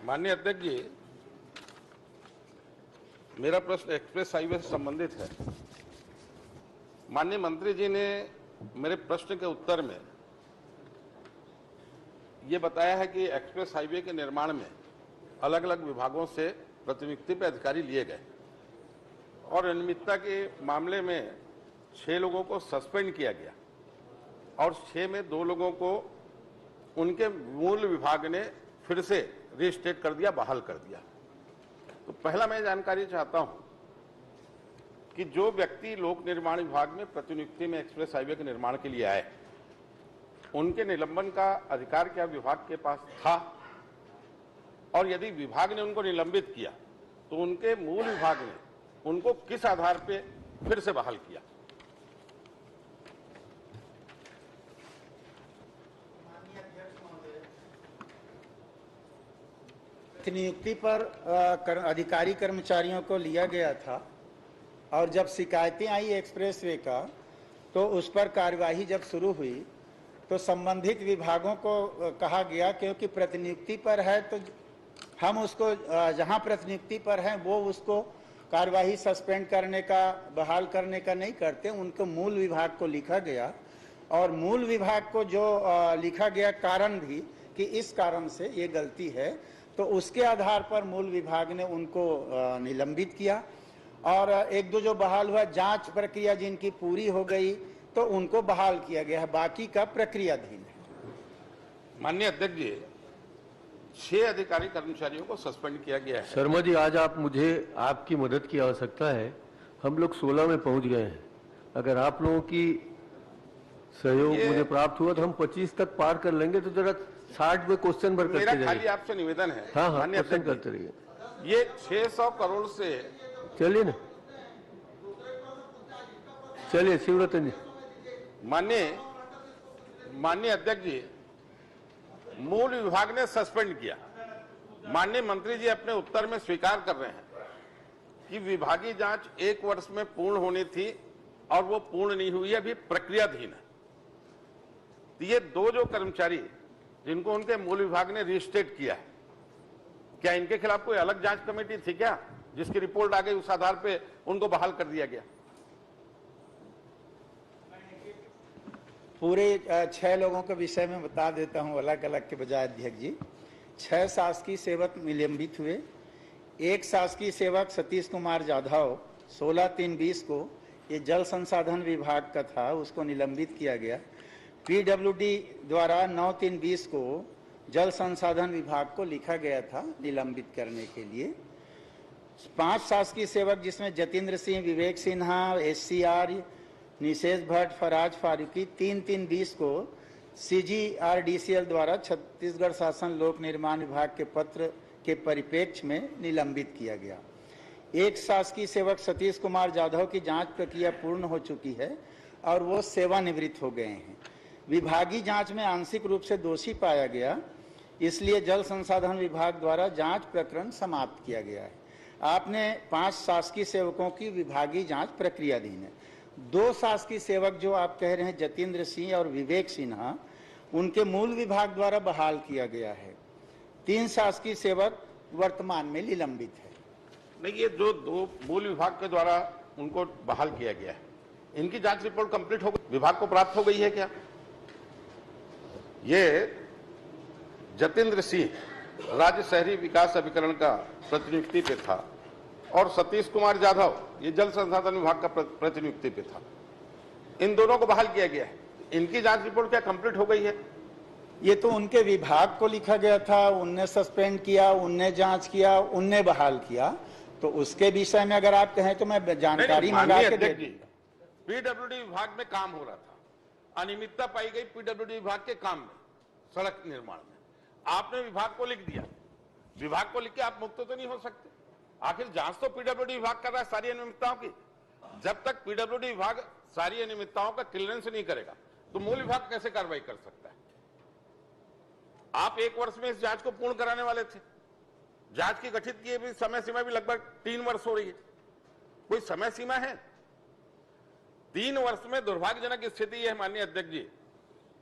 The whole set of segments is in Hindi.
माननीय अध्यक्ष जी, मेरा प्रश्न एक्सप्रेस हाईवे से संबंधित है। माननीय मंत्री जी ने मेरे प्रश्न के उत्तर में ये बताया है कि एक्सप्रेस हाईवे के निर्माण में अलग अलग विभागों से प्रतिनियुक्ति पे अधिकारी लिए गए और अनियमितता के मामले में 6 लोगों को सस्पेंड किया गया और 6 में 2 लोगों को उनके मूल विभाग ने फिर से रिस्टेट कर दिया, बहाल कर दिया। तो पहला मैं जानकारी चाहता हूं कि जो व्यक्ति लोक निर्माण विभाग में प्रतिनियुक्ति में एक्सप्रेस हाईवे के निर्माण के लिए आए, उनके निलंबन का अधिकार क्या विभाग के पास था? और यदि विभाग ने उनको निलंबित किया तो उनके मूल विभाग ने उनको किस आधार पे फिर से बहाल किया? नियुक्ति पर अधिकारी कर्मचारियों को लिया गया था और जब शिकायतें आई एक्सप्रेसवे का तो उस पर कार्यवाही जब शुरू हुई तो संबंधित विभागों को कहा गया क्योंकि प्रतिनियुक्ति पर है तो हम उसको जहां प्रतिनियुक्ति पर है वो उसको कार्यवाही सस्पेंड करने का, बहाल करने का नहीं करते। उनको मूल विभाग को लिखा गया और मूल विभाग को जो लिखा गया कारण भी कि इस कारण से ये गलती है, तो उसके आधार पर मूल विभाग ने उनको निलंबित किया और एक दो जो बहाल हुआ, जांच प्रक्रिया जिनकी पूरी हो गई तो उनको बहाल किया गया है, बाकी का प्रक्रियाधीन है। माननीय अध्यक्ष जी, 6 अधिकारी कर्मचारियों को सस्पेंड किया गया है। शर्मा जी, आज आपकी मदद की आवश्यकता है। हम लोग 16 में पहुंच गए हैं। अगर आप लोगों की सहयोग मुझे प्राप्त हुआ तो हम 25 तक पार कर लेंगे। तो जरा 60 में क्वेश्चन भर करते जाइए। मेरा खाली आपसे निवेदन है। हाँ, क्वेश्चन करते रहिए। ये 600 करोड़ से चलिए ना, चलिए शिवरतन जी। माननीय अध्यक्ष जी, मूल विभाग ने सस्पेंड किया। माननीय मंत्री जी अपने उत्तर में स्वीकार कर रहे हैं कि विभागीय जांच 1 वर्ष में पूर्ण होनी थी और वो पूर्ण नहीं हुई है, अभी प्रक्रियाधीन है। तो ये 2 जो कर्मचारी जिनको उनके मूल विभाग ने रिस्टेट किया है, क्या इनके खिलाफ कोई अलग जांच कमेटी थी क्या, जिसकी रिपोर्ट आ गई उस आधार पे उनको बहाल कर दिया गया? पूरे 6 लोगों के विषय में बता देता हूं अलग अलग के बजाय अध्यक्ष जी। 6 शासकीय सेवक निलंबित हुए। 1 शासकीय सेवक सतीश कुमार जाधव 16/3/20 को, ये जल संसाधन विभाग का था, उसको निलंबित किया गया। पीडब्ल्यूडी द्वारा 9/3/20 को जल संसाधन विभाग को लिखा गया था निलंबित करने के लिए। 5 शासकीय सेवक जिसमें जतेंद्र सिंह, विवेक सिन्हा, SCR, निशेष भट्ट, फराज फारूकी 3/3/20 को CGRDCL द्वारा छत्तीसगढ़ शासन लोक निर्माण विभाग के पत्र के परिप्रेक्ष्य में निलंबित किया गया। 1 शासकीय सेवक सतीश कुमार जाधव की जांच प्रक्रिया पूर्ण हो चुकी है और वो सेवानिवृत्त हो गए हैं। विभागीय जांच में आंशिक रूप से दोषी पाया गया, इसलिए जल संसाधन विभाग द्वारा जांच प्रकरण समाप्त किया गया है। आपने 5 शासकीय सेवकों की विभागीय जांच प्रक्रियाधीन है। 2 शासकीय सेवक जो आप कह रहे हैं जतेंद्र सिंह और विवेक सिन्हा, उनके मूल विभाग द्वारा बहाल किया गया है। 3 शासकीय सेवक वर्तमान में निलंबित है। नहीं, ये जो 2 मूल विभाग के द्वारा उनको बहाल किया गया है, इनकी जांच रिपोर्ट कंप्लीट हो गई, विभाग को प्राप्त हो गई है क्या? ये जतेंद्र सिंह राज्य शहरी विकास अभिकरण का प्रतिनियुक्ति पे था और सतीश कुमार जाधव ये जल संसाधन विभाग का प्रतिनियुक्ति पे था। इन दोनों को बहाल किया गया है। इनकी जांच रिपोर्ट क्या कंप्लीट हो गई है? ये तो उनके विभाग को लिखा गया था, उनने सस्पेंड किया, उनने जांच किया, उनने बहाल किया। तो उसके विषय में अगर आप कहें तो मैं जानकारी मंगा के दे। पीडब्ल्यूडी विभाग में काम हो रहा था, अनियमितता पाई गई पीडब्ल्यूडी विभाग के काम में, सड़क निर्माण में। आपने विभाग को लिख दिया। विभाग को लिख के आप मुक्त तो नहीं हो सकते। आखिर जांच तो पीडब्ल्यूडी विभाग कर रहा है सारी अनियमितताओं की। जब तक पीडब्ल्यूडी विभाग सारी अनियमितताओं का क्लियरेंस नहीं करेगा तो मूल विभाग कैसे कार्रवाई कर सकता है? आप 1 वर्ष में इस जांच को पूर्ण कराने वाले थे। जांच की गठित किए भी समय सीमा भी लगभग 3 वर्ष हो रही है। कोई समय सीमा है? 3 वर्ष में दुर्भाग्यजनक स्थिति यह है माननीय अध्यक्ष जी,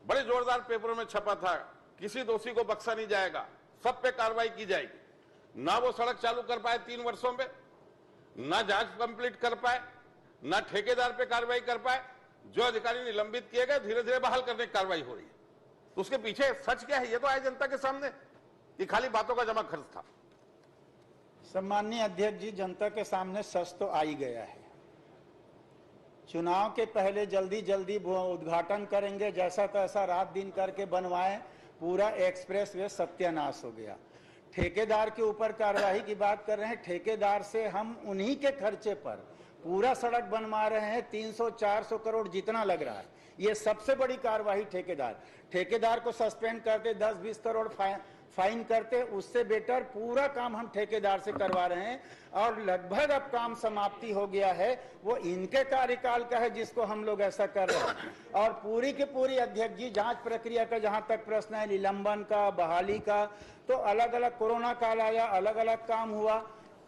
बड़े जोरदार पेपरों में छपा था, किसी दोषी को बख्शा नहीं जाएगा, सब पे कार्रवाई की जाएगी। ना वो सड़क चालू कर पाए 3 वर्षों में, ना जांच कंप्लीट कर पाए, ना ठेकेदार पे कार्रवाई कर पाए। जो अधिकारी निलंबित किए गए धीरे धीरे बहाल करने की कार्रवाई हो रही है। तो उसके पीछे सच क्या है ये तो आए जनता के सामने, ये खाली बातों का जमा खर्च था। सम्माननीय अध्यक्ष जी, जनता के सामने सच तो आ ही गया है। चुनाव के पहले जल्दी जल्दी उद्घाटन करेंगे, जैसा तैसा रात दिन करके बनवाएं, पूरा एक्सप्रेस वे सत्यानाश हो गया। ठेकेदार के ऊपर कार्रवाई की बात कर रहे हैं, ठेकेदार से हम उन्हीं के खर्चे पर पूरा सड़क बनवा रहे हैं, 300-400 करोड़ जितना लग रहा है। ये सबसे बड़ी कार्रवाई ठेकेदार को सस्पेंड करते, 10-20 करोड़ फाइन करते, उससे बेटर पूरा काम हम ठेकेदार से करवा रहे हैं। और लगभग अब काम समाप्ति हो गया है, वो इनके कार्यकाल का है जिसको हम लोग ऐसा कर रहे हैं। और पूरी की पूरी अध्यक्ष जी जांच प्रक्रिया का जहां तक प्रश्न है, निलंबन का, बहाली का, तो अलग अलग कोरोना काल आया, अलग अलग काम हुआ,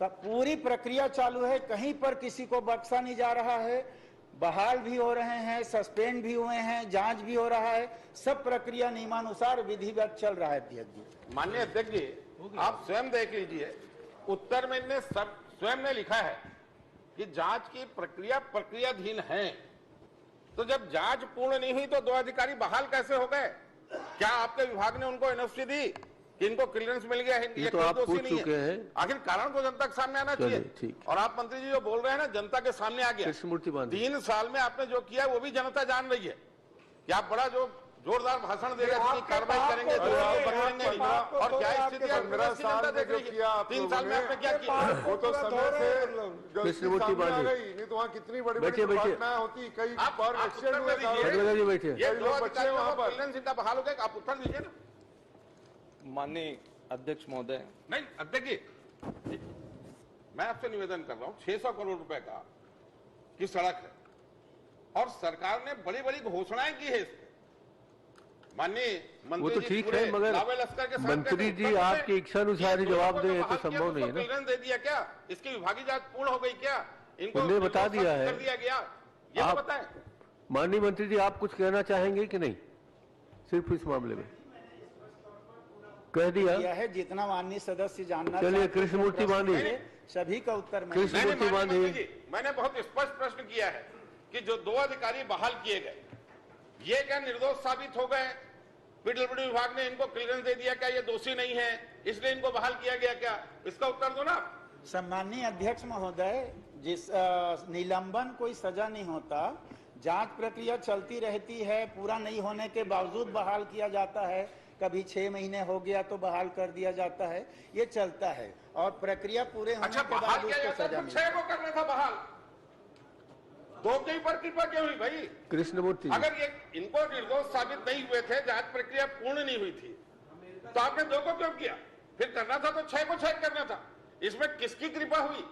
पूरी प्रक्रिया चालू है, कहीं पर किसी को बख्शा नहीं जा रहा है। बहाल भी हो रहे हैं, सस्पेंड भी हुए हैं, जांच भी हो रहा है, सब प्रक्रिया नियमानुसार विधिवत चल रहा है। अध्यक्ष जी, माननीय अध्यक्ष जी, आप स्वयं देख लीजिए, उत्तर में इन्हें स्वयं ने लिखा है कि जांच की प्रक्रिया प्रक्रियाधीन है। तो जब जांच पूर्ण नहीं हुई तो 2 अधिकारी बहाल कैसे हो गए? क्या आपके विभाग ने उनको एनओसी दी कि इनको क्लियरेंस मिल गया है? ये तो आप पूछ चुके हैं। आखिर कारण तो जनता के सामने आना चाहिए। और आप मंत्री जी जो बोल रहे हैं ना, जनता के सामने आ गया। 3 साल में आपने जो किया वो भी जनता जान रही है कि आप बड़ा जो जोरदार भाषण दे रहे थे, कार्रवाई करेंगे, और क्या स्थिति है 15 साल में जो किया 3 साल में आपने क्या किया? वो तो समय से नहीं तो वहाँ कितनी बड़ी बड़ी घटनाएं होती, कई बार एक्सीडेंट हुए, ये 2 अधिकारियों को क्लियरेंस इनका बहाल हो गया। आप उत्तर दीजिए ना। माननीय अध्यक्ष महोदय। नहीं अध्यक्ष जी, मैं आपसे निवेदन कर रहा हूं, 600 करोड़ रुपए का की सड़क है और सरकार ने बड़ी बड़ी घोषणाएं की है इसमें। माननीय मंत्री वो तो ठीक है, मगर मंत्री जी आपकी इच्छा अनुसार ही जवाब दे तो संभव नहीं है ना। क्लियरेंस दे दिया क्या? इसकी विभागीय जांच पूर्ण हो गई क्या? इनको उन्हें बता दिया है, कर दिया गया, ये तो बताएं। माननीय मंत्री जी, आप कुछ कहना चाहेंगे कि नहीं? सिर्फ इस मामले में कह दिया है, जितना माननीय सदस्य जानना। चलिए कृष्णमूर्ति बांधी, सभी का उत्तर कृष्णमूर्ति बांधी। मैंने बहुत स्पष्ट प्रश्न किया है कि जो 2 अधिकारी बहाल किए गए, ये क्या निर्दोष साबित हो गए? पीडब्ल्यूडी विभाग ने इनको क्लियरेंस दे दिया क्या? ये दोषी नहीं है इसलिए इनको बहाल किया गया क्या? इसका उत्तर दो ना। सम्माननीय अध्यक्ष महोदय, जिस निलंबन कोई सजा नहीं होता, जांच प्रक्रिया चलती रहती है, पूरा नहीं होने के बावजूद बहाल किया जाता है। कभी 6 महीने हो गया तो बहाल कर दिया जाता है, ये चलता है। और प्रक्रिया पूरे होने के बाद उसको सजा मिलती है। 6 को करना था बहाल, 2 के ऊपर कृपा क्यों हुई भाई? कृष्णमूर्ति, अगर ये इनको निर्दोष साबित नहीं हुए थे, जांच प्रक्रिया पूर्ण नहीं हुई थी, तो आपने 2 को क्यों किया? फिर करना था तो 6 को 6 करना था। इसमें किसकी कृपा हुई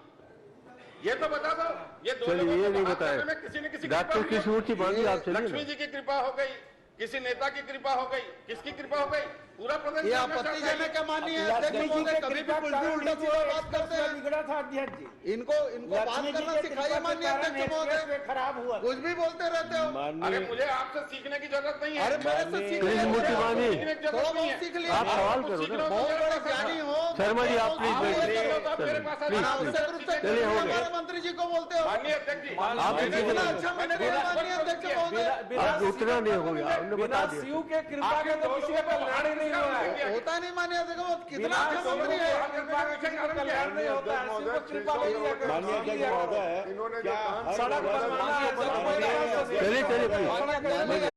ये तो बता दो। ये 2 लोगों को नहीं बताया में किसी न किसी डॉक्टर कृष्णमूर्ति बांधी, आप चलिए। लक्ष्मी जी की कृपा हो गई, किसी नेता की कृपा हो गई, किसकी कृपा हो गई? पूरा प्रदेश ये आपत्तिजनक है माननीय अध्यक्ष महोदय, कभी भी कुछ भी उल्टा सीधा बात करते हैं। बिगड़ा था अध्यक्ष जी, इनको बात करना सिखाइए माननीय अध्यक्ष महोदय, खराब हुआ, कुछ भी बोलते रहते हो। अरे मुझे आपसे सीखने की जरूरत नहीं है। अरे मेरे से सीखने कृष्णमूर्ति बांधी, थोड़ा बहुत सीख लिया। आप सवाल करो ना। बहुत बड़े ज्ञानी हो शर्मा जी, आप प्लीज मेरे बैठिए। पास आवश्यक रूप से चलिए, हो गया। हमारे मंत्री जी को बोलते हो। माननीय अध्यक्ष जी, आप इतना अच्छा मैंने बोला माननीय अध्यक्ष महोदय, आप उतना नहीं हो गया, हमने बता दिया। सीयू के कृपा के तो किसी का कल्याण ही नहीं हुआ है। होता नहीं माननीय अध्यक्ष महोदय, कितना अच्छा मंत्री है। कल्याण नहीं होता है, सीयू को कृपा नहीं है। माननीय अध्यक्ष महोदय, इन्होंने क्या जो सड़क बनवाना है, चलिए चलिए प्लीज।